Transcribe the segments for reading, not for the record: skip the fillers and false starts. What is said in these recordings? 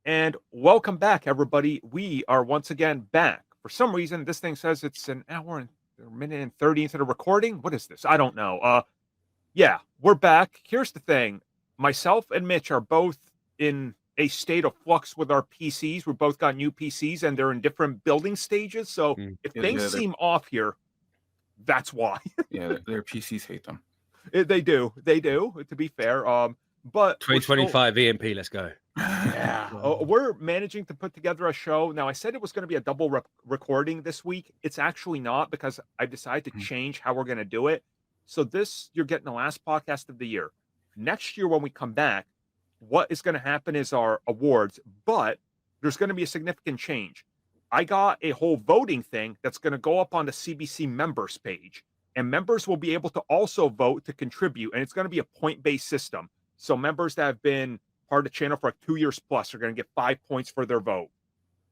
And welcome back, everybody. We are once again back. For some reason, this thing says it's an hour and a minute and 30 into the recording. What is this? I don't know. Yeah, we're back. Here's the thing. Myself and Mitch are both in a state of flux with our PCs. We both got new PCs and they're in different building stages. So if things seem off here, that's why. Their PCs hate them. They do. They do, to be fair. But 2025 EMP, let's go. Yeah, we're managing to put together a show. Now, I said it was going to be a double recording this week. It's actually not, because I decided to change how we're going to do it. So you're getting the last podcast of the year. Next year, when we come back, what is going to happen is our awards, but there's going to be a significant change. I got a whole voting thing that's going to go up on the CBC members page, and members will be able to also vote to contribute, and it's going to be a point-based system. So members that have been part of the channel for like 2 years plus are going to get 5 points for their vote.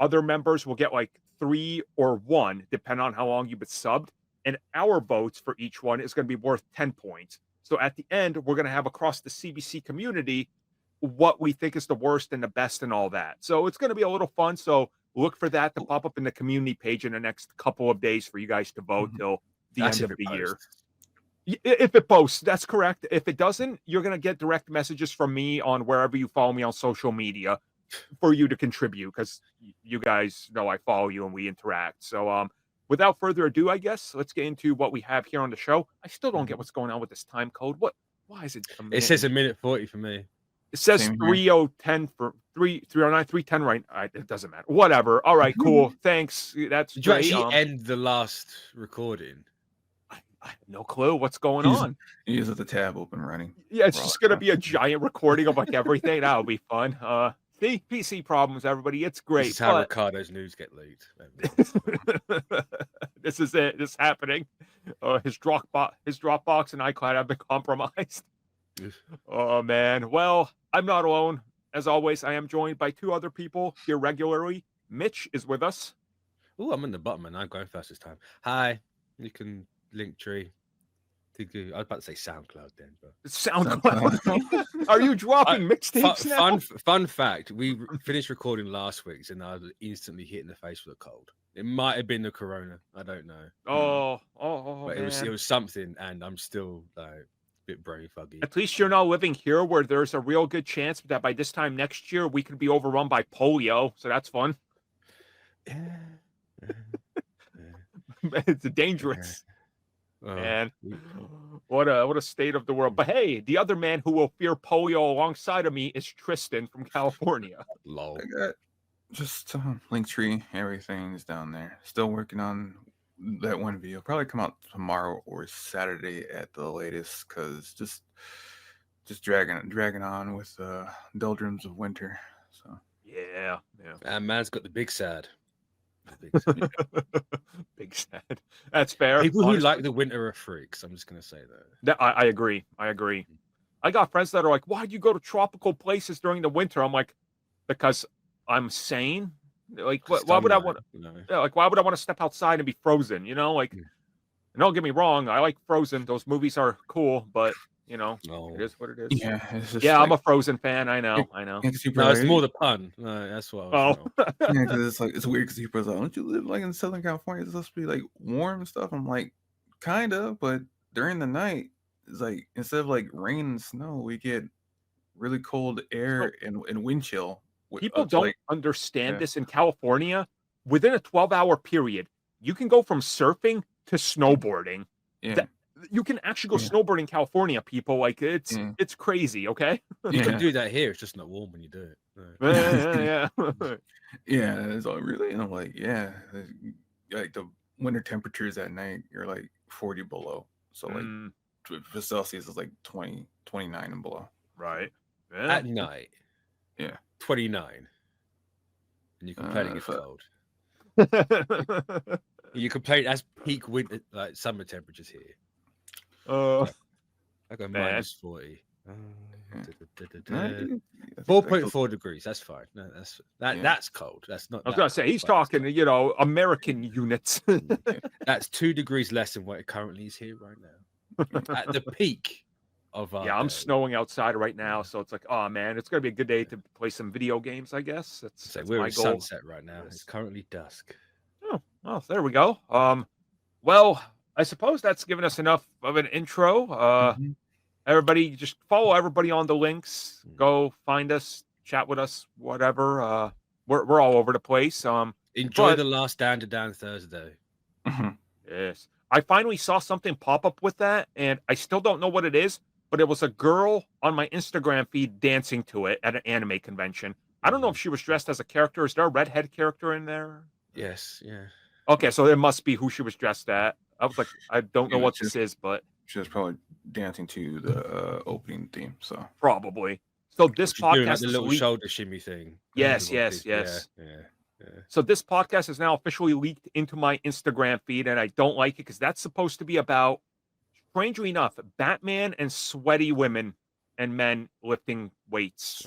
Other members will get like 3 or 1, depending on how long you've been subbed. And our votes for each one is going to be worth 10 points. So at the end, we're going to have across the CBC community what we think is the worst and the best and all that. So it's going to be a little fun. So look for that to pop up in the community page in the next couple of days for you guys to vote till the end of the year. If it posts, that's correct. If it doesn't, you're going to get direct messages from me on wherever you follow me on social media for you to contribute, because you guys know I follow you and we interact. So without further ado, I guess, let's get into what we have here on the show. I still don't get what's going on with this time code. Why is it? It says 1:40 for me. It says 30:10 for 309, 3:10 right. It doesn't matter. Whatever. All right, cool. Thanks. That's Did you actually end the last recording? I have no clue what's going on. You just have the tab open running. Yeah, it's just gonna be a giant recording of like everything. That'll be fun. See, PC problems, everybody. It's great. This is how Ricardo's news get leaked. This is it. This is happening. His Dropbox and iCloud have been compromised. Oh man. Well, I'm not alone. As always, I am joined by 2 other people here regularly. Mitch is with us. Oh, I'm in the bottom and I'm going first this time. Hi. You can Linktree. I was about to say SoundCloud then, but SoundCloud. Are you dropping mixtapes now? Fun fact: we finished recording last week's, and I was instantly hit in the face with a cold. It might have been the corona. I don't know. But it was something, and I'm still like a bit brain foggy. At least you're not living here, where there's a real good chance that by this time next year we could be overrun by polio. So that's fun. It's dangerous. Man, what a state of the world. But hey, the other man who will fear polio alongside of me is Tristan from California. Lol. I got just Linktree, everything's down there. Still working on that one video. Probably come out tomorrow or Saturday at the latest, because just dragging on with doldrums of winter. So yeah. And man's got the big sad. Big sad. That's fair. People who like the winter are freaks. I'm just gonna say that. I agree. I got friends that are like, "Why'd you go to tropical places during the winter?" I'm like, because I'm sane. Like, why would I want? Like, why would I want to step outside and be frozen? You know, like, and don't get me wrong, I like Frozen. Those movies are cool, but it is what it is. Yeah, I'm a Frozen fan. I know. No, it's more the pun. No, that's what. Because it's weird, because people are like, "Don't you live like in Southern California? It's supposed to be like warm and stuff." I'm like, kinda, but during the night, it's like instead of like rain and snow, we get really cold air and wind chill. People don't understand this in California. Within a 12-hour period, you can go from surfing to snowboarding. Yeah. You can actually go snowboarding in California, people. Like, it's crazy, okay? You can do that here. It's just not warm when you do it. Right. Yeah, it's all really, and I'm like, like the winter temperatures at night, you're like 40 below. So like for Celsius, it's like 20, 29 and below. Right. At night. Yeah. 29. And you complaining it's cold. You complain that's peak winter, like summer temperatures here. I go -40. 4.4 degrees. That's fine. No, that's cold. That's not. I was gonna say he's talking, American units. That's 2 degrees less than what it currently is here right now. At the peak of our Yeah, I'm day. snowing outside right now, so it's like, oh man, it's gonna be a good day to play some video games, I guess. So That's we're my at goal. sunset right now. Yes. It's currently dusk. Oh, well, there we go. Well, I suppose that's given us enough of an intro. Mhm. Everybody, just follow everybody on the links. Go find us, chat with us, whatever. We're all over the place. Enjoy but the last Down to Down Thursday. Mhm. yes, I finally saw something pop up with that, and I still don't know what it is. But it was a girl on my Instagram feed dancing to it at an anime convention. I don't know if she was dressed as a character. Is there a redhead character in there? Yes, yeah. Okay, so it must be who she was dressed at. I was like, I don't know Yeah, what this is, but she was probably dancing to the opening theme. So probably. So this She's doing like podcast the is little leaked. shoulder shimmy thing. Yes, Everyone yes, did. yes. Yeah. So this podcast is now officially leaked into my Instagram feed, and I don't like it because that's supposed to be about, strangely enough, Batman and sweaty women and men lifting weights.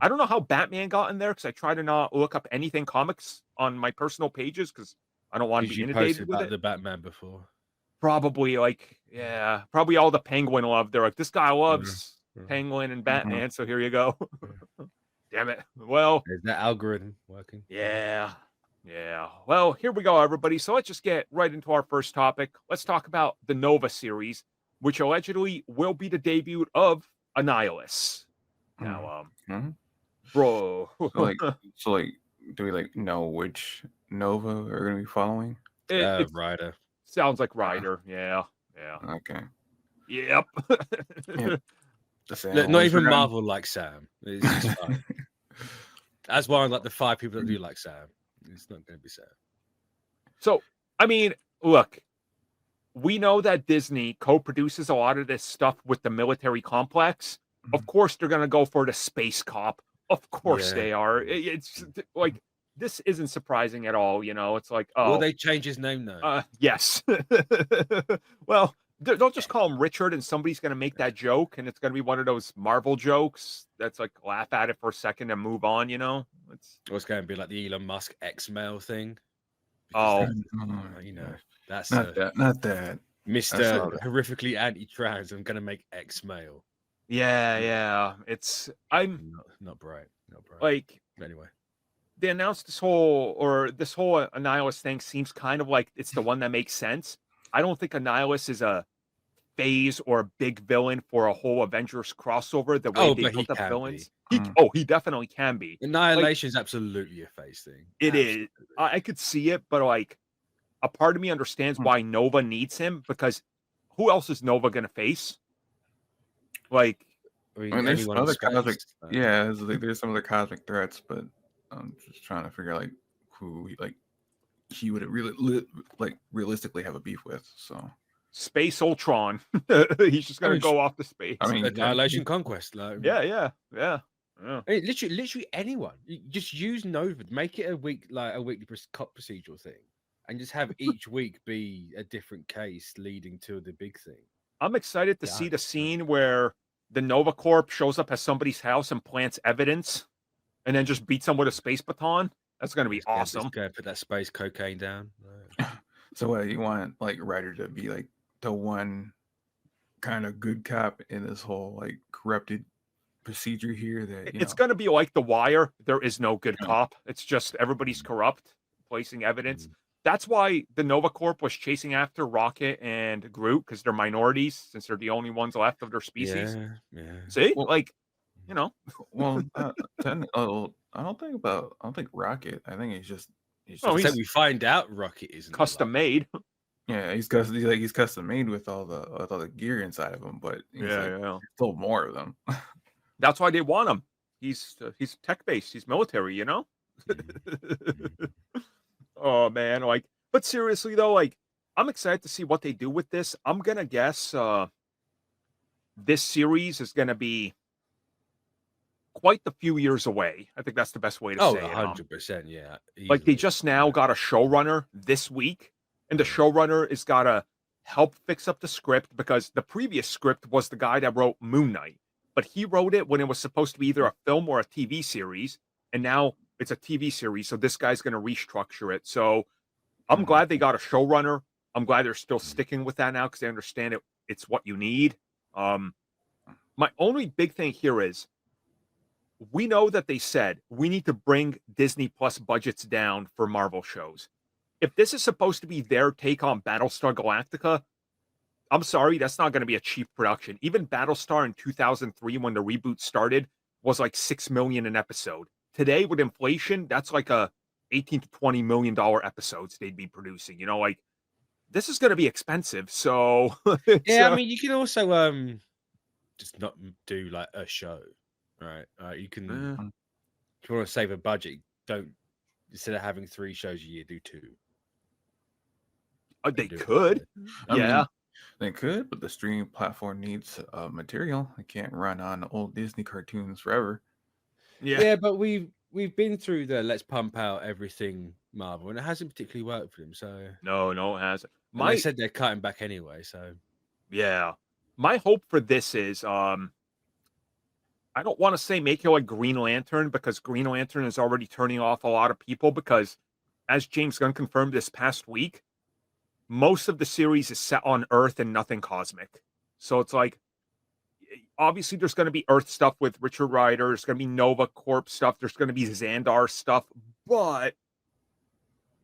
I don't know how Batman got in there because I try to not look up anything comics on my personal pages because I don't want to be You inundated posted with about it. the Batman before. Probably probably all the Penguin love. They're like, this guy loves Penguin and Batman, so here you go. Damn it. Well, Is that algorithm working? yeah. Well, here we go, everybody. So let's just get right into our first topic. Let's talk about the Nova series, which allegedly will be the debut of Annihilus. Now, Mhm. bro, so like, do we like know which Nova are gonna be following? it Ryder. sounds like Ryder. Yeah. Okay. Yep. Yeah. Look, not even Marvel like Sam. It's fine. That's why I like the 5 people that do like Sam. It's not going to be Sam. So, I mean, look, we know that Disney co-produces a lot of this stuff with the military complex. Of course, they're going to go for the space cop. Of course they are. It's like, this isn't surprising at all. You know, it's like, oh, Will they change his name though? Yes. Well, don't just call him Richard and somebody's going to make that joke and it's going to be one of those Marvel jokes that's like laugh at it for a second and move on, you know? It's going to be like the Elon Musk X-Mail thing. Oh, you know, that's not that. Mr. Horrifically anti-trans. I'm going to make X-Mail. Yeah. I'm not bright. Like, anyway, they announced this whole Annihilus thing seems kind of like it's the one that makes sense. I don't think Annihilus is a phase or a big villain for a whole Avengers crossover the way they built up villains. He definitely can be. Annihilation is absolutely a phase thing. It is. I could see it, but like a part of me understands why Nova needs him because who else is Nova going to face? Like, I mean there's some other cosmic. Yeah, there's some other cosmic threats, but I'm just trying to figure out like who he would really realistically have a beef with. So Space Ultron. He's just gonna go off to space. I mean, Annihilation Conquest. Like, yeah. I mean, literally anyone. You just use Nova, make it a weekly procedural thing, and just have each week be a different case leading to the big thing. I'm excited to see the scene where the Nova Corp shows up at somebody's house and plants evidence, and then just beats them with a space baton. That's gonna be awesome. Put that space cocaine down. So what you want like Ryder to be like the one kind of good cop in this whole like corrupted procedure here that it's going to be like The Wire. There is no good cop. It's just everybody's corrupt, placing evidence. That's why the Nova Corp was chasing after Rocket and Groot because they're minorities since they're the only ones left of their species. Yeah. See, you know. Well, I don't think Rocket. I think he's just. We find out Rocket isn't custom made. Yeah, he's custom made with all the gear inside of him, but still more of them. That's why they want him. He's tech based. He's military, you know. Oh man, but seriously though, I'm excited to see what they do with this. I'm gonna guess this series is gonna be quite a few years away. I think that's the best way to say it. 100%, yeah. Easily. Like they just now got a showrunner this week, and the showrunner is gotta help fix up the script because the previous script was the guy that wrote Moon Knight, but he wrote it when it was supposed to be either a film or a TV series, and now it's a TV series. So this guy's gonna restructure it. So I'm glad they got a showrunner. I'm glad they're still sticking with that now because they understand it's what you need. My only big thing here is we know that they said we need to bring Disney Plus budgets down for Marvel shows. If this is supposed to be their take on Battlestar Galactica, I'm sorry, that's not going to be a cheap production. Even Battlestar in 2003, when the reboot started, was like $6 million an episode. Today, with inflation, that's like a $18 to $20 million episodes they'd be producing. You know, like this is going to be expensive. So, yeah, I mean, you can also just not do like a show, right? You can, if you want to save a budget, don't instead of having 3 shows a year, do 2. They could, I yeah. mean, they could, but the streaming platform needs material. It can't run on old Disney cartoons forever. Yeah, but we've been through the let's pump out everything Marvel, and it hasn't particularly worked for them. So no, it hasn't. They said they're cutting back anyway. So yeah, my hope for this is I don't want to say make it like Green Lantern, because Green Lantern is already turning off a lot of people, because as James Gunn confirmed this past week, most of the series is set on Earth and nothing cosmic. So it's like, obviously there's going to be Earth stuff with Richard Rider, there's going to be Nova Corp stuff, there's going to be Xandar stuff, but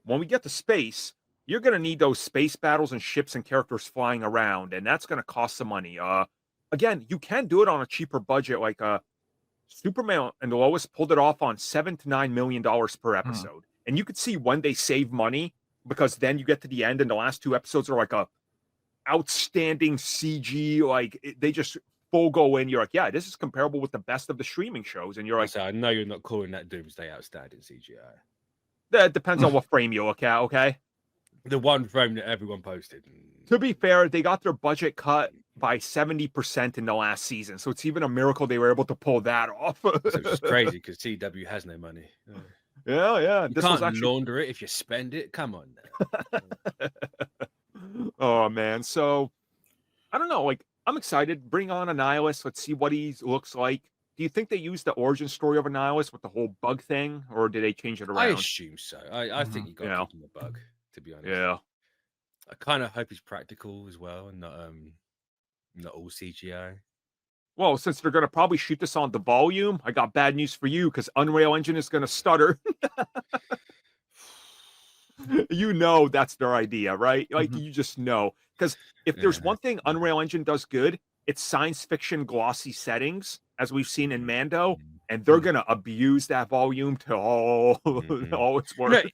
when we get to space, you're going to need those space battles and ships and characters flying around, and that's going to cost some money. Again, you can do it on a cheaper budget, like Superman and Lois pulled it off on $7 to $9 million per episode, and you could see when they save money, because then you get to the end and the last 2 episodes are like a outstanding CG, like they just full go in. You're like, yeah, this is comparable with the best of the streaming shows, and you're like, I know you're not calling that Doomsday outstanding CGI. That depends on what frame you look at. Okay, the one frame that everyone posted. To be fair, they got their budget cut by 70% in the last season, so it's even a miracle they were able to pull that off. So it's crazy because CW has no money. Yeah. You can't launder it if you spend it. Come on now. Oh man, so I don't know. Like, I'm excited. Bring on Annihilus. Let's see what he looks like. Do you think they used the origin story of Annihilus with the whole bug thing, or did they change it around? I assume so. I think you got to give him a bug, to be honest. Yeah. I kind of hope he's practical as well, and not all CGI. Well, since they're going to probably shoot this on the volume, I got bad news for you, because Unreal Engine is going to stutter. You know that's their idea, right? Like, you just know. Because if there's one thing Unreal Engine does good, it's science fiction glossy settings, as we've seen in Mando, and they're going to abuse that volume to all it's worth. Look,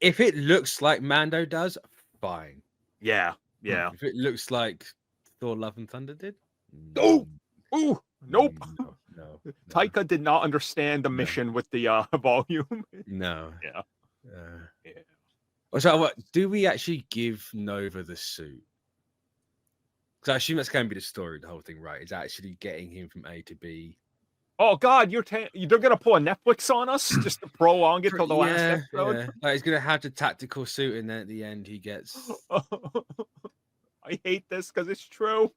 if it looks like Mando does, fine. Yeah. If it looks like Thor Love and Thunder did? Nope. No. Taika did not understand the mission with the volume. No. Yeah. So, what do we actually give Nova the suit? Because I assume that's going to be the story, the whole thing, right? Is actually getting him from A to B. Oh God, they're going to pull a Netflix on us just to prolong it till the last episode. Yeah. Like, he's going to have the tactical suit, and then at the end he gets. I hate this because it's true.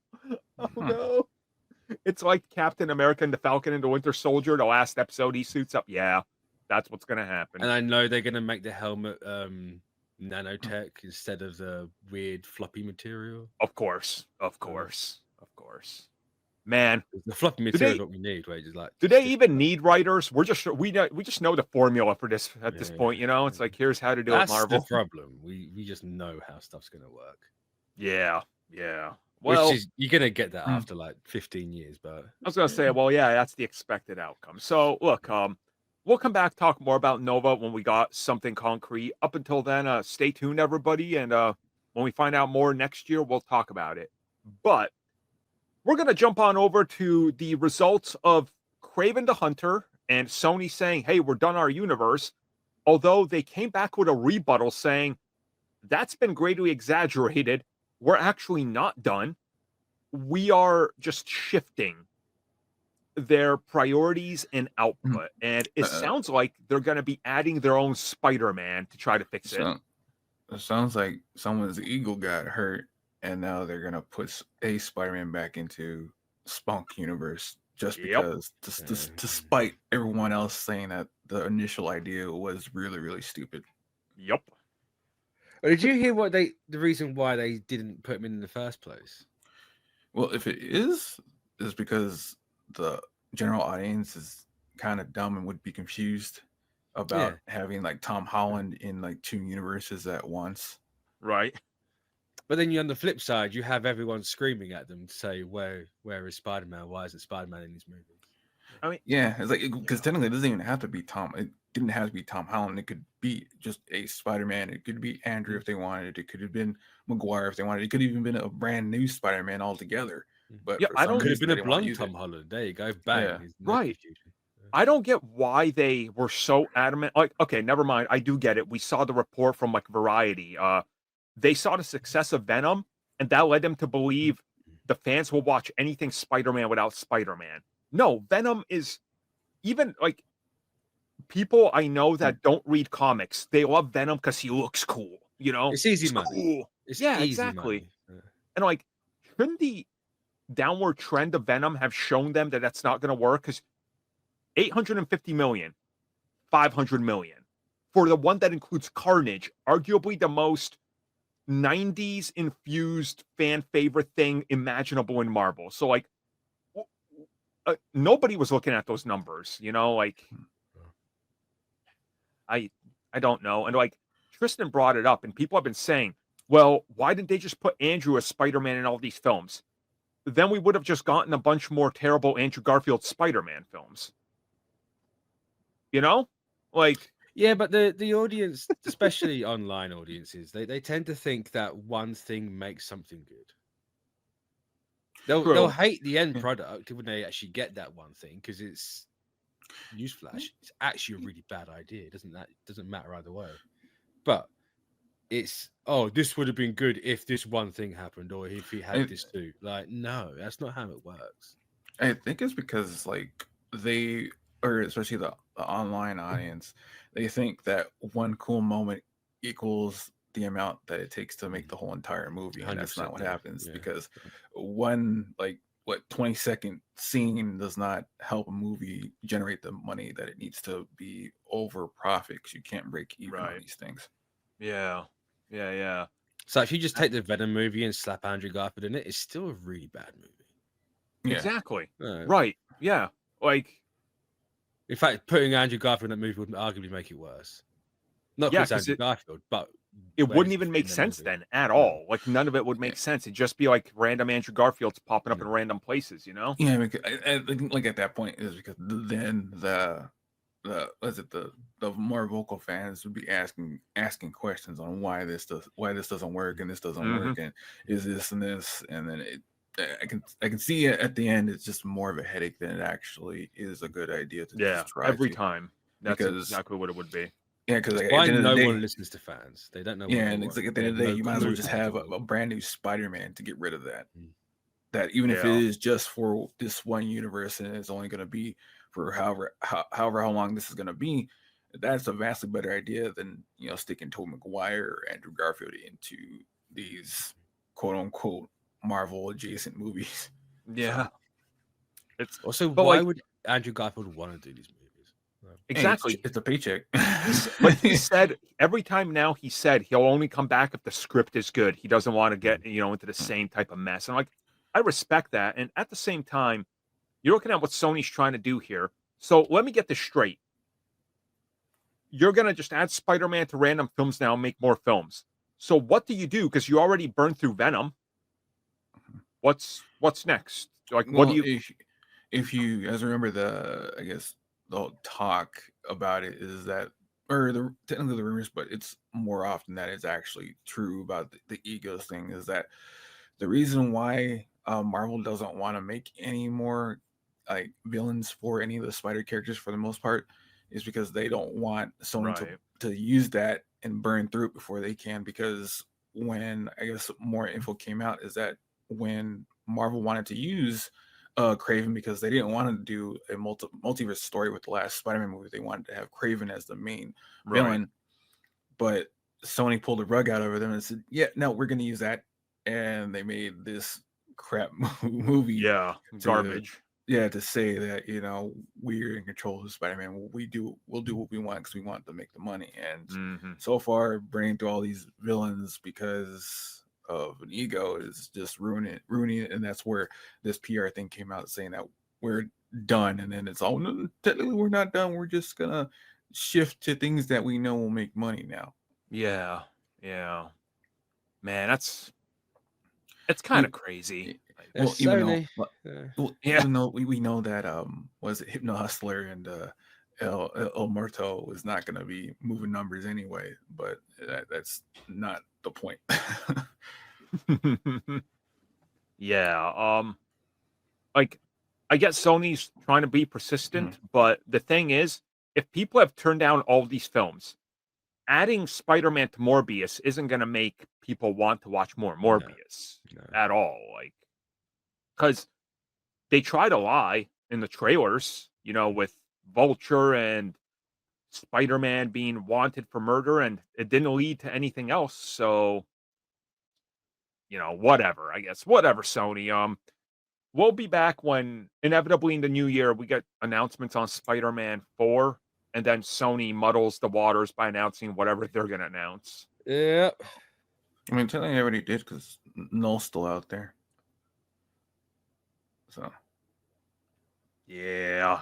Oh no. It's like Captain America and the Falcon and the Winter Soldier. The last episode, he suits up. Yeah, that's what's going to happen. And I know they're going to make the helmet nanotech instead of the weird floppy material. Of course. Man, the floppy material is what we need. Right? Just like, do they even need writers? We just know the formula for this at this point. You know, it's like, here's how to do it. Marvel. That's the problem. We just know how stuff's going to work. Yeah. Well, you're gonna get that after like 15 years, but I was gonna say, well, yeah, that's the expected outcome. So look, we'll come back, talk more about Nova when we got something concrete. Up until then, stay tuned, everybody, and when we find out more next year, we'll talk about it. But we're gonna jump on over to the results of Kraven the Hunter and Sony saying, "Hey, we're done our universe," although they came back with a rebuttal saying that's been greatly exaggerated. We're actually not done. We are just shifting their priorities and output. And it sounds like they're going to be adding their own Spider-Man to try to fix it. It sounds like someone's ego got hurt, and now they're going to put a Spider-Man back into Spunk universe just because, despite everyone else saying that the initial idea was really, really stupid. Yep. Did you hear the reason why they didn't put him in the first place? Well, if it is because the general audience is kind of dumb and would be confused about having like Tom Holland in like two universes at once. Right. But then on the flip side, you have everyone screaming at them to say, where is Spider-Man? Why isn't Spider-Man in these movies? I mean, yeah, it's like because technically it doesn't even have to be Tom. It didn't have to be Tom Holland. It could be just a Spider-Man. It could be Andrew if they wanted. It could have been Maguire if they wanted. It could have even been a brand new Spider-Man altogether. But I don't. Could have been a blonde blonde Tom Holland. There you go. Bang. Yeah. Right. I don't get why they were so adamant. Like, okay, never mind. I do get it. We saw the report from like Variety. They saw the success of Venom, and that led them to believe the fans will watch anything Spider-Man without Spider-Man. No, Venom is even like people I know that don't read comics. They love Venom because he looks cool. You know, It's easy He's money. cool. It's Yeah, easy exactly. money. And like, shouldn't the downward trend of Venom have shown them that that's not going to work? Because 850 million, 500 million for the one that includes Carnage, arguably the most 90s infused fan favorite thing imaginable in Marvel. So like nobody was looking at those numbers, you know, like I don't know. And like Tristan brought it up and people have been saying, well, why didn't they just put Andrew as Spider-Man in all these films? Then we would have just gotten a bunch more terrible Andrew Garfield Spider-Man films. You know? Like yeah, but the audience, especially online audiences, they tend to think that one thing makes something good. They'll hate the end product when they actually get that one thing because it's newsflash. It's actually a really bad idea. It doesn't matter either way. But it's this would have been good if this one thing happened or if he had this too. Like, no, that's not how it works. I think it's because like they, or especially the online audience, they think that one cool moment equals the amount that it takes to make the whole entire movie, and that's not what happens because one 20-second scene does not help a movie generate the money that it needs to be over profit because you can't break even on these things. Yeah. So if you just take the Venom movie and slap Andrew Garfield in it, it's still a really bad movie. Yeah. Exactly. Right. Yeah. Like, in fact, putting Andrew Garfield in that movie would arguably make it worse. Not because Andrew Garfield, but it wouldn't even make sense then at all. Like none of it would make sense. It'd just be like random Andrew Garfields popping up in random places, you know? Yeah, because I think like at that point is because then the more vocal fans would be asking questions on why this doesn't work and this doesn't work and is this and this, and then I can see it at the end. It's just more of a headache than it actually is a good idea to just try every time. That's exactly what it would be. Yeah, because why no one listens to fans? They don't know. Yeah, and it's like at the end of the day, you might as well just have a brand new Spider-Man to get rid of that. That even if it is just for this one universe and it's only going to be for however long this is going to be, that's a vastly better idea than sticking Tobey Maguire or Andrew Garfield into these quote unquote Marvel adjacent movies. Yeah. It's also why would Andrew Garfield want to do these movies? Exactly. It's a paycheck. Like he said, every time now he said he'll only come back if the script is good. He doesn't want to get, into the same type of mess. And I respect that. And at the same time, you're looking at what Sony's trying to do here. So let me get this straight. You're going to just add Spider-Man to random films now and make more films. So what do you do? Because you already burned through Venom. What's next? Like, what do you... If you guys remember the whole talk about it is that, or technically the rumors, but it's more often that it's actually true about the egos thing, is that the reason why Marvel doesn't want to make any more like villains for any of the Spider characters for the most part is because they don't want Sony to use that and burn through it before they can. Because when more info came out is that when Marvel wanted to use Kraven, because they didn't want to do a multiverse story with the last Spider-Man movie, they wanted to have Kraven as the main villain, but Sony pulled the rug out over them and said, yeah, no, we're going to use that, and they made this crap movie garbage to say that we're in control of Spider-Man. We'll do what we want because we want to make the money, and so far burning through all these villains because of an ego is just ruining it, and that's where this PR thing came out saying that we're done, and then it's all, no, technically we're not done. We're just gonna shift to things that we know will make money now. Yeah, man, it's kind of crazy. Well, It's even though, Sony. well, Yeah. even though we know that was it Hypno Hustler and El Muerto was not going to be moving numbers anyway, but that's not the point. Yeah, like I guess Sony's trying to be persistent, but the thing is, if people have turned down all these films, adding Spider-Man to Morbius isn't going to make people want to watch more Morbius at all. Like, because they try to lie in the trailers, with Vulture and Spider-Man being wanted for murder, and it didn't lead to anything else. So, whatever, I guess. Whatever, Sony. We'll be back when inevitably in the new year we get announcements on Spider-Man 4, and then Sony muddles the waters by announcing whatever they're going to announce. Yep. I mean, technically I already did because Null's still out there. So, yeah.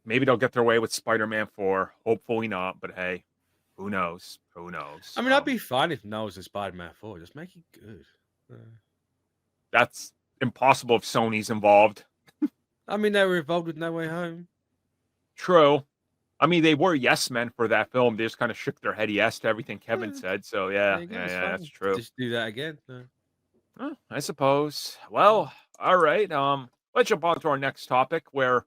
Maybe they'll get their way with Spider-Man 4. Hopefully not, but hey, who knows? Who knows? I mean, I'd be fine if Noah's a Spider-Man 4. Just make it good. That's impossible if Sony's involved. I mean, they were involved with No Way Home. True. I mean, they were yes men for that film. They just kind of shook their head yes to everything Kevin said. So yeah, that's true. Just do that again. I suppose. Well, all right. Let's jump on to our next topic, where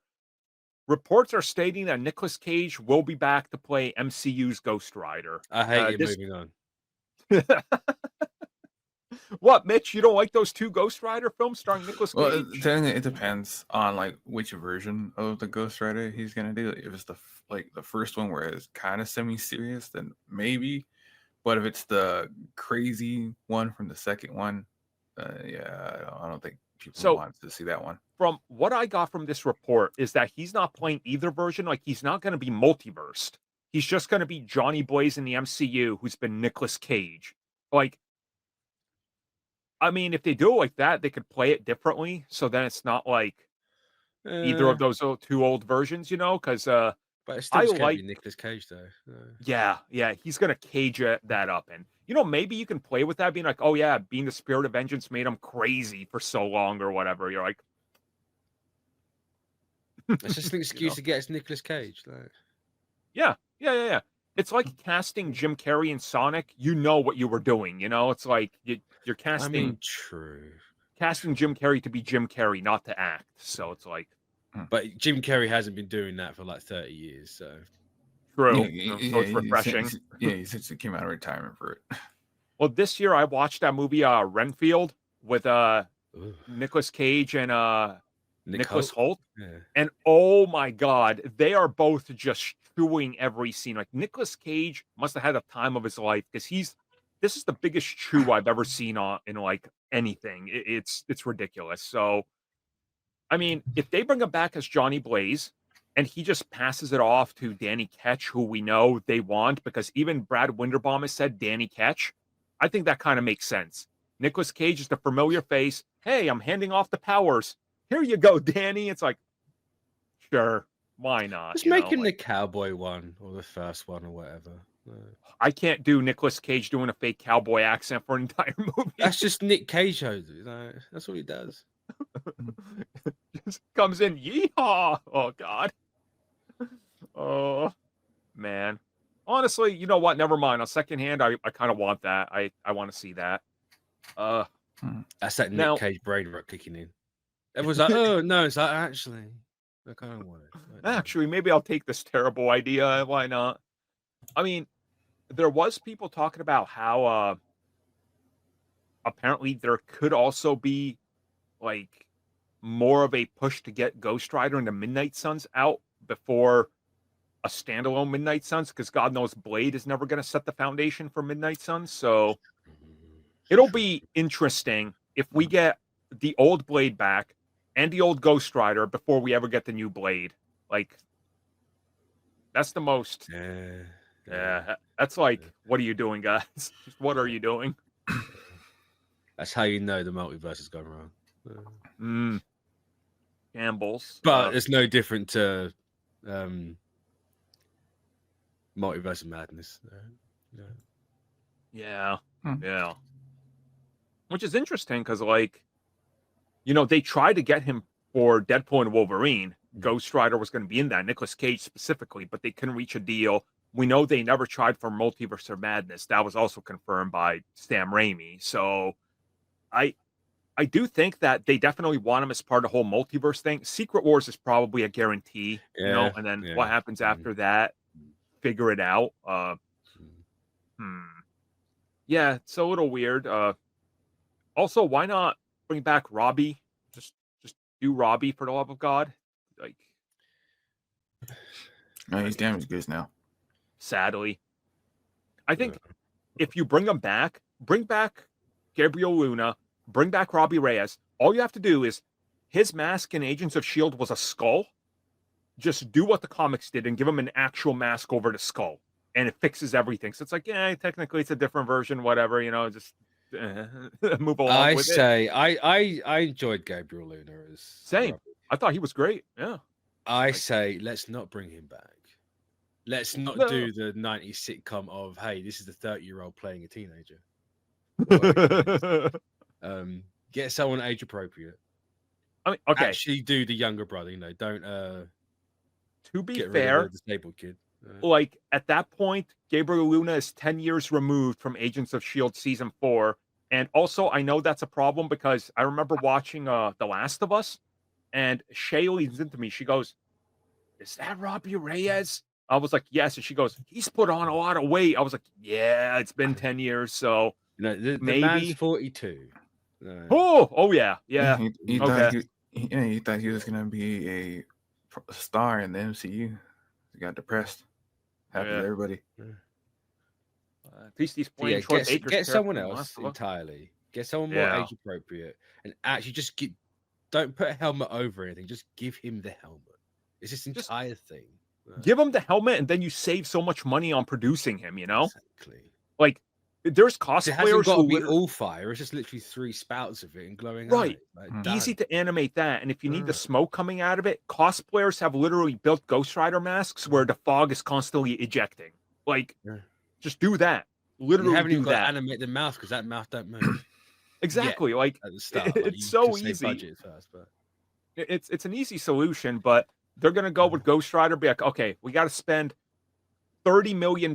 reports are stating that Nicolas Cage will be back to play MCU's Ghost Rider. I hate you moving on. What, Mitch? You don't like those 2 Ghost Rider films starring Nicolas Cage? Well, it depends on like which version of the Ghost Rider he's gonna do. If it's the first one where it's kind of semi-serious, then maybe. But if it's the crazy one from the second one, I don't think people want to see that one. From what I got from this report is that he's not playing either version. Like, he's not going to be multiversed. He's just going to be Johnny Blaze in the MCU, who's been Nicolas Cage. Like, I mean, if they do it like that, they could play it differently. So then it's not like either of those 2 old versions, because but it's still going to be Nicolas Cage, though. Yeah, he's going to cage that up. And, maybe you can play with that, being like, oh, yeah, being the spirit of vengeance made him crazy for so long or whatever. You're like, it's just an excuse to get us Nicolas Cage. Like. Yeah. It's like casting Jim Carrey in Sonic. You know what you were doing. It's like you're casting. I mean, true. Casting Jim Carrey to be Jim Carrey, not to act. So it's like. But Jim Carrey hasn't been doing that for like 30 years. So. True. So it's refreshing. He essentially came out of retirement for it. Well, this year I watched that movie Renfield with Nicolas Cage and Nicholas Hoult. Yeah. And oh my God, they are both just chewing every scene. Like, Nicolas Cage must have had the time of his life, because this is the biggest chew I've ever seen in like anything. It's ridiculous. So, I mean, if they bring him back as Johnny Blaze and he just passes it off to Danny Ketch, who we know they want, because even Brad Winderbaum has said Danny Ketch, I think that kind of makes sense. Nicolas Cage is the familiar face. Hey, I'm handing off the powers. Here you go, Danny. It's like, sure, why not? Just make him the cowboy one or the first one or whatever. I can't do Nicolas Cage doing a fake cowboy accent for an entire movie. That's just Nick Cage. That's what he does. Just comes in, yeehaw! Oh God. Oh man. Honestly, you know what? Never mind. On second hand, I kind of want that. I want to see that. That's that Nick Cage brain rot kicking in. Everyone's like, oh no, it's like, actually, I kind of want it. Actually, maybe I'll take this terrible idea. Why not? I mean, there was people talking about how apparently there could also be like more of a push to get Ghost Rider and the Midnight Suns out before a standalone Midnight Suns, because God knows Blade is never going to set the foundation for Midnight Suns. So it'll be interesting if we get the old Blade back and the old Ghost Rider before we ever get the new Blade. Like, that's the most. Yeah, that's like, what are you doing, guys? Just what are you doing? That's how you know the multiverse has gone wrong. shambles. But it's no different to Multiverse of Madness. Yeah, Hmm. yeah. Which is interesting because, like, you know, they tried to get him for Deadpool and Wolverine. Ghost Rider was going to be in that, Nicolas Cage specifically, but they couldn't reach a deal. We know they never tried for Multiverse of Madness. That was also confirmed by Sam Raimi. So I I do think that they definitely want him as part of the whole multiverse thing. Secret Wars is probably a guarantee, you know, and then what happens after that, figure it out. Yeah, it's a little weird. Also, why not bring back Robbie? Just do Robbie for the love of God. Like, No, he's damaged goods now. sadly, I think if you bring back Gabriel Luna, bring back Robbie Reyes. All you have to do is his mask in Agents of S.H.I.E.L.D. was a skull. Just do what the comics did and give him an actual mask over the skull, and it fixes everything. So it's like, yeah, technically it's a different version, whatever, you know, just move along with it. I enjoyed Gabriel Luna as Same. Robbie. I thought he was great. Yeah. I say let's not bring him back. Let's not do the 90s sitcom of, hey, this is the 30-year-old playing a teenager. Get someone age appropriate. I mean, okay. Actually do the younger brother, you know, don't to be get fair, rid of the disabled kid. Like at that point, Gabriel Luna is 10 years removed from Agents of S.H.I.E.L.D. season 4. And also, I know that's a problem because I remember watching The Last of Us, and Shay leans into me. She goes, "Is that Robbie Reyes?" I was like, "Yes." And she goes, "He's put on a lot of weight." I was like, "Yeah, it's been 10 years, so you know, the maybe." man's 42. Oh yeah, yeah. He Okay. thought he was gonna be a star in the MCU. He got depressed. Happens to everybody. At least he's playing Troy Baker's get someone character in else Last of Us. entirely. Get someone more age appropriate, and actually just don't put a helmet over anything. Just give him the helmet. It's this entire thing. Give him the helmet, and then you save so much money on producing him. You know, exactly. Like there's cosplayers it hasn't got to be who all fire. It's just literally 3 spouts of it and glowing right. eyes. Easy to animate that, and if you need the smoke coming out of it, cosplayers have literally built Ghost Rider masks where the fog is constantly ejecting. Like, just do that. Literally, you haven't even got that. to animate the mouth because that mouth don't move. Exactly. Like at the start, it's so easy. Budget first, but it's an easy solution, but they're gonna go with Ghost Rider. Be like, okay, we got to spend $30 million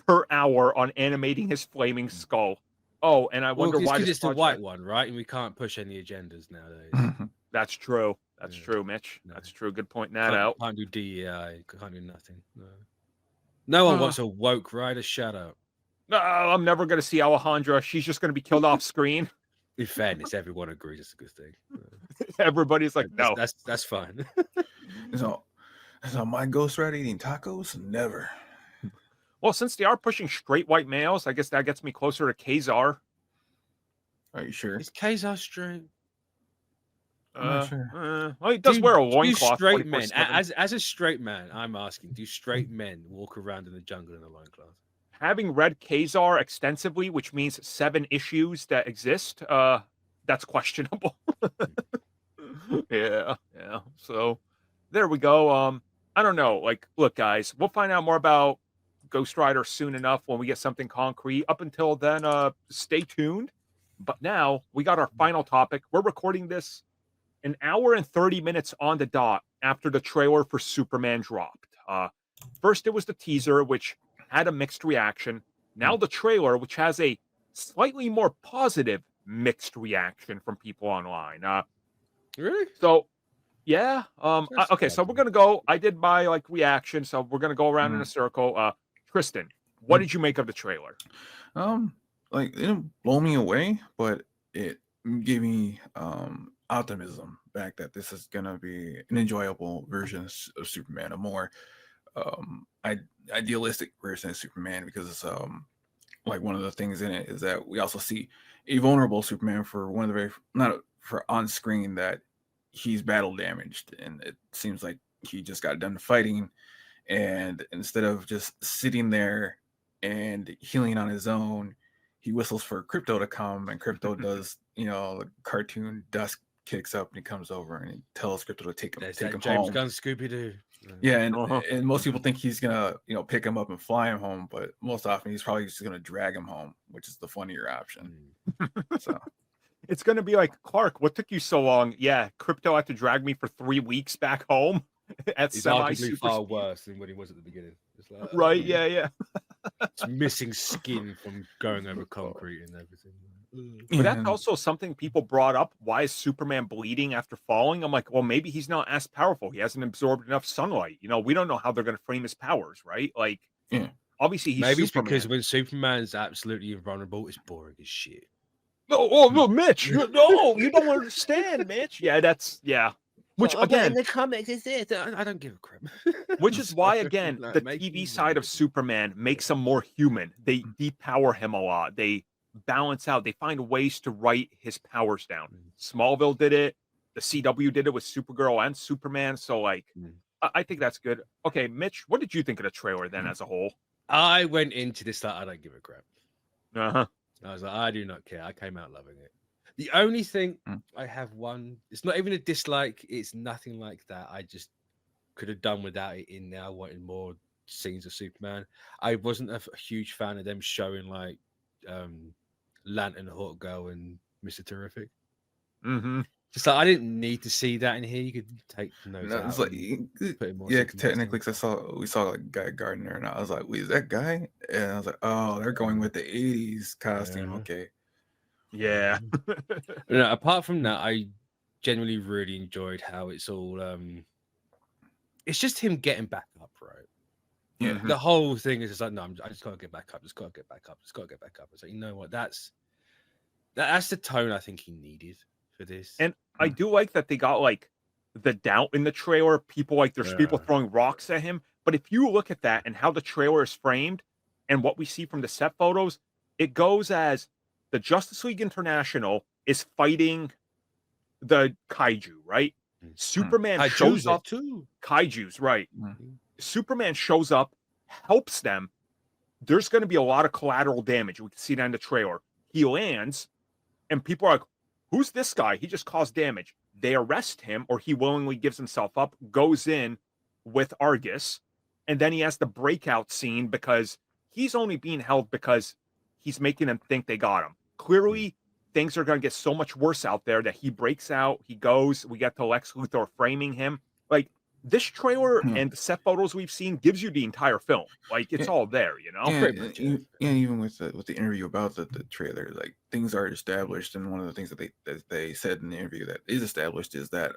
per hour on animating his flaming skull. Oh, and I wonder why it's the white one, right? And we can't push any agendas nowadays. That's true. That's true, Mitch. That's true. Good pointing that out. Can't do DEI. Can't do nothing. No one wants a woke rider. Shut up. No, I'm never going to see Alejandra. She's just going to be killed off screen. In fairness, everyone agrees it's a good thing. Everybody's like, no. That's fine. So my Ghost Rider eating tacos? Never. Well, since they are pushing straight white males, I guess that gets me closer to Kazar. Are you sure? Is Kazar straight? I'm not sure. Well, he does wear a loincloth. Straight men, as a straight man, I'm asking, do straight men walk around in the jungle in a loincloth? Having read Kazar extensively, which means 7 issues that exist, that's questionable. yeah. So there we go. I don't know. Like, look, guys, we'll find out more about Ghost Rider soon enough when we get something concrete. Up until then, stay tuned. But now we got our final topic. We're recording this an hour and 30 minutes on the dot after the trailer for Superman dropped. First, it was the teaser, which had a mixed reaction. Now the trailer, which has a slightly more positive mixed reaction from people online. Really? So, yeah. Okay, so we're gonna go. I did my reaction, so we're gonna go around in a circle. Tristan, what did you make of the trailer? It didn't blow me away, but it gave me optimism back that this is gonna be an enjoyable version of Superman, a more idealistic version of Superman, because one of the things in it is that we also see a vulnerable Superman for one of the not for on screen that he's battle damaged, and it seems like he just got done fighting, and instead of just sitting there and healing on his own, he whistles for Crypto to come, and Crypto does the cartoon dusk kicks up and he comes over and he tells Crypto to take There's him that James home. Gunn Scooby Doo. Yeah, and Uh-huh. and most people think he's gonna pick him up and fly him home, but most often he's probably just gonna drag him home, which is the funnier option. So It's going to be like, Clark, what took you so long? Yeah, Crypto had to drag me for 3 weeks back home at He's semi arguably super far speed. worse than when he was at the beginning. It's like, Right? Yeah, yeah. it's missing skin from going over concrete and everything. But that's and also something people brought up. Why is Superman bleeding after falling? I'm like, well, maybe he's not as powerful. He hasn't absorbed enough sunlight. We don't know how they're going to frame his powers, right? Like, yeah. obviously, he's Maybe it's Superman. because when Superman's absolutely invulnerable, it's boring as shit. No, Mitch. No, you don't understand, Mitch. Yeah. Which Well, but again, in the comics, is this? I don't give a crap. which is why again, Like, the make TV me side of mad. Superman makes him more human. They depower him a lot. They balance out. They find ways to write his powers down. Smallville did it. The CW did it with Supergirl and Superman. So like, I think that's good. Okay, Mitch, what did you think of the trailer then as a whole? I went into this like I don't give a crap. Uh-huh. I was like, I do not care. I came out loving it. The only thing I have it's not even a dislike. It's nothing like that. I just could have done without it in there. I wanted more scenes of Superman. I wasn't a huge fan of them showing like Lantern, Hawk Girl, and Mr. Terrific. Mm-hmm. Just like I didn't need to see that in here. You could take notes No, out. it's like Put in more yeah, Superman technically, stuff. because we saw like Guy Gardner, and I was like, wait, is that Guy? And I was like, oh, they're going with the '80s costume. Yeah. Okay. Yeah. No, apart from that, I genuinely really enjoyed how it's all it's just him getting back up, right? Yeah. The whole thing is just like, no, I just gotta get back up, just gotta get back up, just gotta get back up. It's like, you know what, that's the tone I think he needed for this. And I do like that they got like the doubt in the trailer. People like there's people Yeah. throwing rocks at him. But if you look at that and how the trailer is framed and what we see from the set photos, it goes as the Justice League International is fighting the kaiju, right? Superman I shows choose up it too. Kaijus, right? Superman shows up, helps them. There's going to be a lot of collateral damage. We can see that in the trailer. He lands, and people are like, who's this guy? He just caused damage. They arrest him, or he willingly gives himself up, goes in with Argus, and then he has the breakout scene because he's only being held because he's making them think they got him. Clearly, things are going to get so much worse out there that he breaks out, he goes, we get to Lex Luthor framing him. Like, this trailer and the set photos we've seen gives you the entire film. Like, it's all there, Yeah, even with the interview about the trailer, like things are established, and one of the things that they said in the interview that is established is that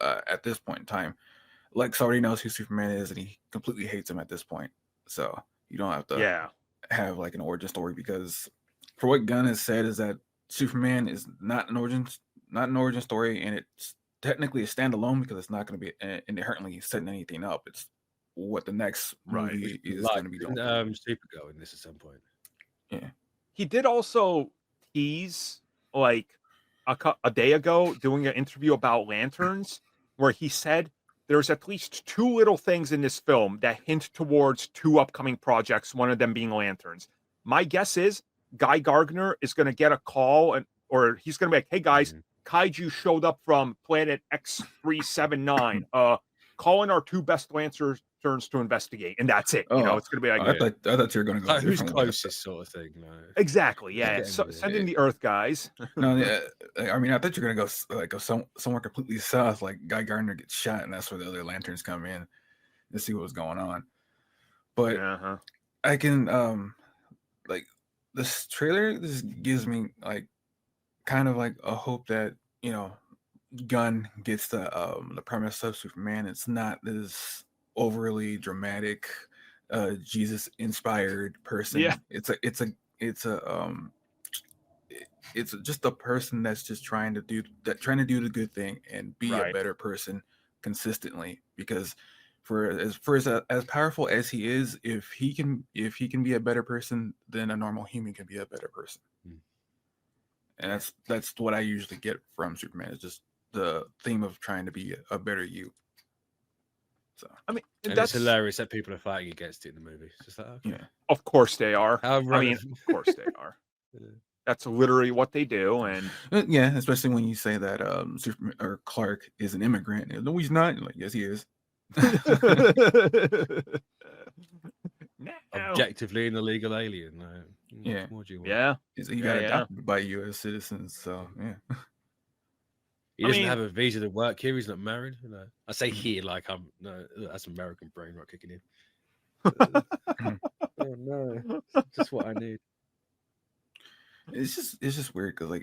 at this point in time, Lex already knows who Superman is, and he completely hates him at this point. So you don't have to have like an origin story, because for what Gunn has said is that Superman is not an origin story, and it's technically a standalone because it's not going to be inherently setting anything up. It's what the next movie is going to be doing. Supergirl in this at some point. Yeah, he did also tease like a day ago doing an interview about lanterns, where he said there's at least 2 little things in this film that hint towards 2 upcoming projects, one of them being lanterns. My guess is Guy Gardner is going to get a call, or he's going to be like, hey guys, kaiju showed up from planet X379. Calling our 2 best lancers to investigate, and that's it. It's going to be like, I thought you were going to go who's closest, sort of thing. No. Exactly, yeah. So, send in the Earth guys. No, I mean, I thought you were going to go somewhere completely south, like Guy Gardner gets shot, and that's where the other lanterns come in to see what was going on. But I can like this trailer. This gives me like kind of like a hope that Gunn gets the premise of Superman. It's not this overly dramatic, Jesus inspired person. Yeah. It's just a person that's just trying to do the good thing and be a better person consistently. Because for as powerful as he is, if he can be a better person, then a normal human can be a better person. And that's what I usually get from Superman, is just the theme of trying to be a better you. So I mean, and it's hilarious that people are fighting against it in the movie. It's just like, okay. Of course they are. Of course they are. That's literally what they do. And Yeah, especially when you say that Superman or Clark is an immigrant. No, he's not. Like, yes, he is. no. Objectively an illegal alien. Yeah. What more do you want? Yeah. He got adopted by U.S. citizens, so yeah. He doesn't have a visa to work here. He's not married. I say here like I'm no. That's American brain right kicking in. Oh no, it's just what I need. It's just weird because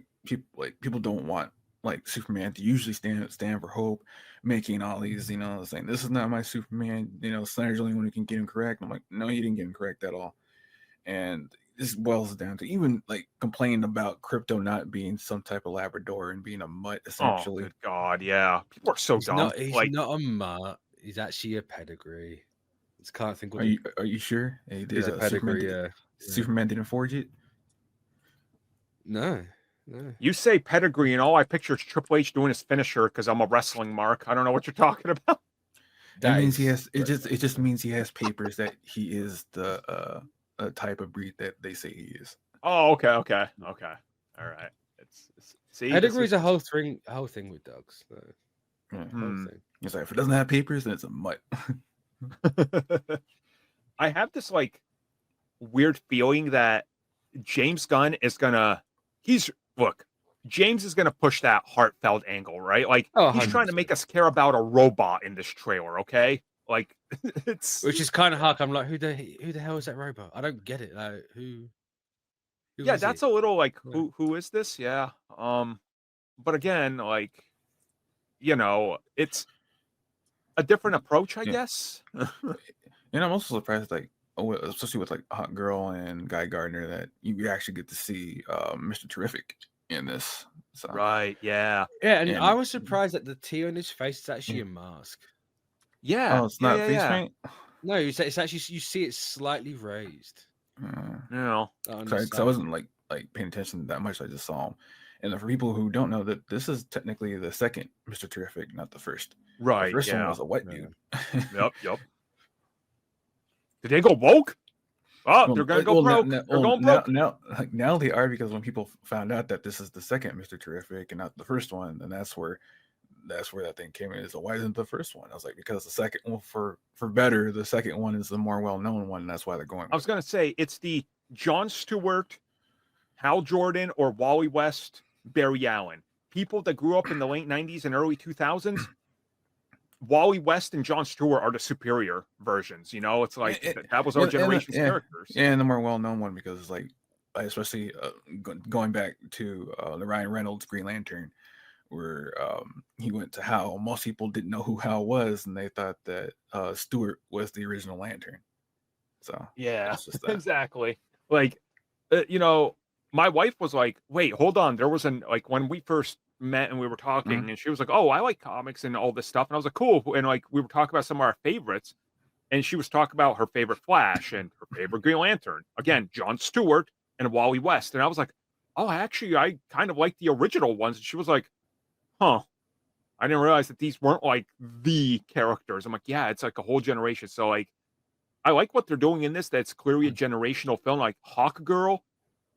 people don't want like Superman to usually stand for hope, making all these saying this is not my Superman. Snyder's the only one who can get him correct. I'm like, no, he didn't get him correct at all. And this boils down to even like complaining about Crypto not being some type of Labrador and being a mutt essentially. Oh, good God, yeah, people are so dumb. He's not a mutt. He's actually a pedigree. Just can't think. Are you sure? He did a pedigree. Superman didn't forge it. No. You say pedigree, and all I picture is Triple H doing his finisher because I'm a wrestling mark. I don't know what you're talking about. That means he has. It just means he has papers that he is the type of breed that they say he is. Oh, okay. All right. See, pedigree is a whole thing with dogs. So. It's like if it doesn't have papers, then it's a mutt. I have this like weird feeling that James Gunn is gonna. James is gonna push that heartfelt angle, right? Like he's trying to make us care about a robot in this trailer. Okay, like which is kind of hard. I'm like, who the hell is that robot? I don't get it. Like who yeah, that's a little like who is this? Yeah. But again, like it's a different approach, I guess. And I'm also surprised, like, especially with like Hot Girl and Guy Gardner, that you actually get to see Mr. Terrific in this. So. Right? Yeah. Yeah, and I was surprised that the T on his face is actually a mask. Yeah. Oh, it's not face paint. No, it's actually you see it slightly raised. No. Sorry, because I wasn't like paying attention that much. I just saw him. And for people who don't know, that this is technically the second Mr. Terrific, not the first. Right. The first one was a white dude. Yep. Did they go woke? Oh, they're gonna go broke. They're going broke. Now they are, because when people found out that this is the second Mr. Terrific and not the first one, and that's where that thing came in. Is why isn't the first one? I was like, because the second one, for better, the second one is the more well-known one, and that's why they're going. I was gonna say it's the Jon Stewart, Hal Jordan, or Wally West, Barry Allen. People that grew up in the late 90s and early 2000s. Wally West and Jon Stewart are the superior versions. It's like that was our generation's characters. Yeah, and the more well-known one, because it's like, especially going back to the Ryan Reynolds Green Lantern, where he went to Hal. Most people didn't know who Hal was, and they thought that Stewart was the original Lantern. So yeah, exactly. Like, my wife was like, "Wait, hold on." There was when we first met and we were talking, and she was like, "Oh, I like comics and all this stuff," and I was like, "Cool." And like we were talking about some of our favorites, and she was talking about her favorite Flash and her favorite Green Lantern. Again, Jon Stewart and Wally West, and I was like, "Oh, actually, I kind of like the original ones." And she was like, "Huh." I didn't realize that these weren't like the characters. I'm like, yeah, it's like a whole generation. So like, I like what they're doing in this. That's clearly a generational film. Like Hawk Girl.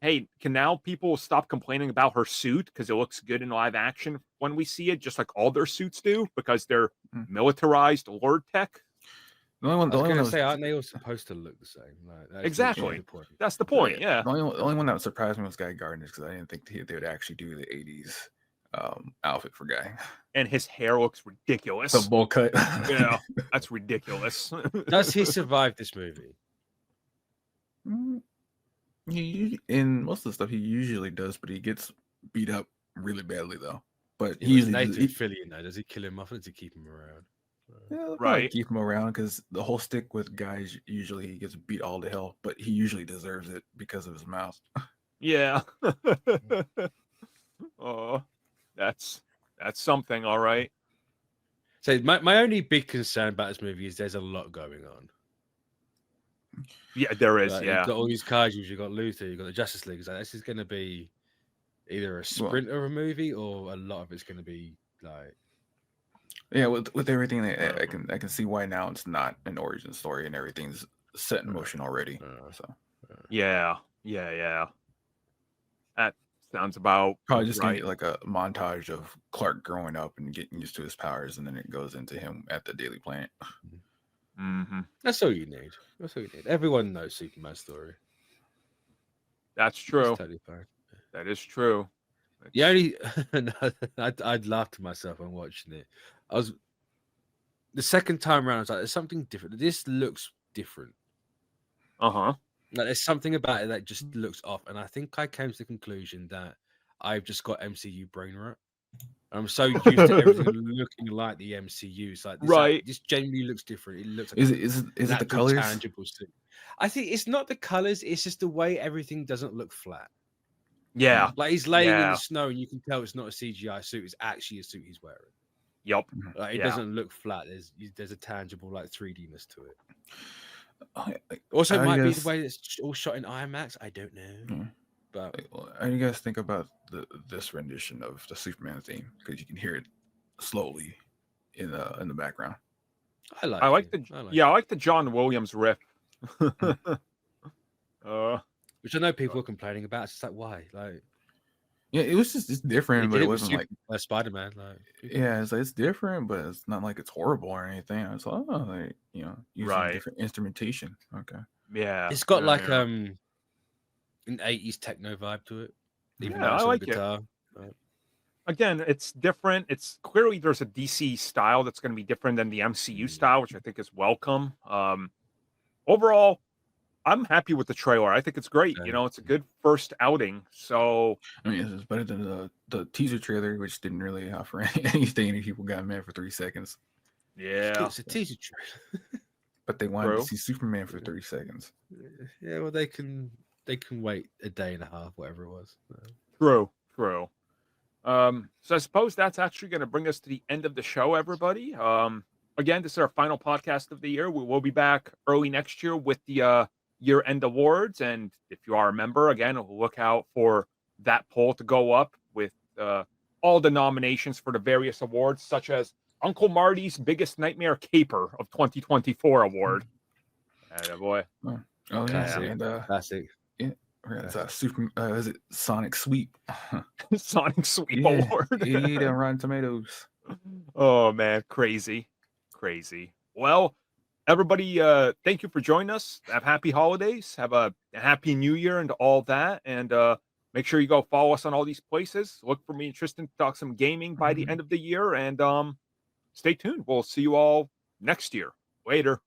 Hey, can now people stop complaining about her suit because it looks good in live action when we see it, just like all their suits do, because they're militarized Lord tech? I was going to say, aren't they all supposed to look the same? Like, exactly. That's the point. Yeah. The only one that surprised me was Guy Gardner, because I didn't think they would actually do the 80s outfit for Guy. And his hair looks ridiculous. The bowl cut. Yeah, that's ridiculous. Does he survive this movie? In most of the stuff he usually does, but he gets beat up really badly though. But he usually Philly, does he kill him off, or does he keep him around? Yeah, right, keep him around, because the whole stick with Guys, usually he gets beat all to hell, but he usually deserves it because of his mouth. Yeah. Oh, that's something. All right. So my only big concern about this movie is there's a lot going on. Yeah, there is. Like, yeah, you've got all these kaijus. You've got Luther. You've got the Justice League. Like, this is going to be either a sprint of a movie, or a lot of it's going to be like. Yeah, with everything, I can see why now it's not an origin story and everything's set in motion already. So. Yeah. Sounds about Probably just gonna right. get like a montage of Clark growing up and getting used to his powers, and then it goes into him at the Daily Planet. Mm-hmm. That's all you need. That's all you need. Everyone knows Superman's story. That's It's true. totally fine. That is true. The only I'd laugh to myself when watching it. I was the second time around. I was like, "There's something different. This looks different. Uh-huh. Like, there's something about it that just looks off." And I think I came to the conclusion that I've just got MCU brain rot. I'm so used to everything looking like the MCU. It's like this, Right. this genuinely looks different. It looks like Is a it is it the natural, colors? tangible suit. I think it's not the colors. It's just the way everything doesn't look flat. Yeah. Like he's laying in Yeah. the snow, and you can tell it's not a CGI suit. It's actually a suit he's wearing. Yep. Like it Yeah. doesn't look flat. There's a tangible like 3D-ness to it. Like, Also, how it do might you be guys- the way it's all shot in IMAX. I don't know, Yeah. but How do you guys think about this rendition of the Superman theme? Because you can hear it slowly in the background. I like. I like it. the I like yeah, I like the John Williams riff. which I know people are complaining about. It's just like why, like Yeah, it's different, but it wasn't like Spider-Man. Like yeah, it's different, but it's not like it's horrible or anything. I was like, oh, like using Right. different instrumentation. Okay. Yeah. it's got yeah, like yeah. an 80s techno vibe to it. Even Yeah, though it's I on like a it. guitar. Again, it's different. It's clearly there's a DC style that's going to be different than the MCU style, which I think is welcome. Overall, I'm happy with the trailer. I think it's great. It's a good first outing. So I mean, it's better than the teaser trailer, which didn't really offer anything, and people got mad for 3 seconds. yeah, It's a teaser trailer. But they wanted True. to see Superman for 30 seconds. Yeah, well, they can wait a day and a half, whatever it was. true. So I suppose that's actually going to bring us to the end of the show, everybody. Again, this is our final podcast of the year. We will be back early next year with the year-end awards, and if you are a member, again, we'll look out for that poll to go up with all the nominations for the various awards, such as Uncle Marty's Biggest Nightmare Caper of 2024 award. Boy. Oh, Classic. yeah. And Classic. is it Sonic Sweep? Sonic Sweep Yeah, Award. eat on Rotten Tomatoes. Oh man, crazy. Well, everybody, thank you for joining us. Have happy holidays. Have a happy new year and all that. And make sure you go follow us on all these places. Look for me and Tristan to talk some gaming by the end of the year. And stay tuned. We'll see you all next year. Later.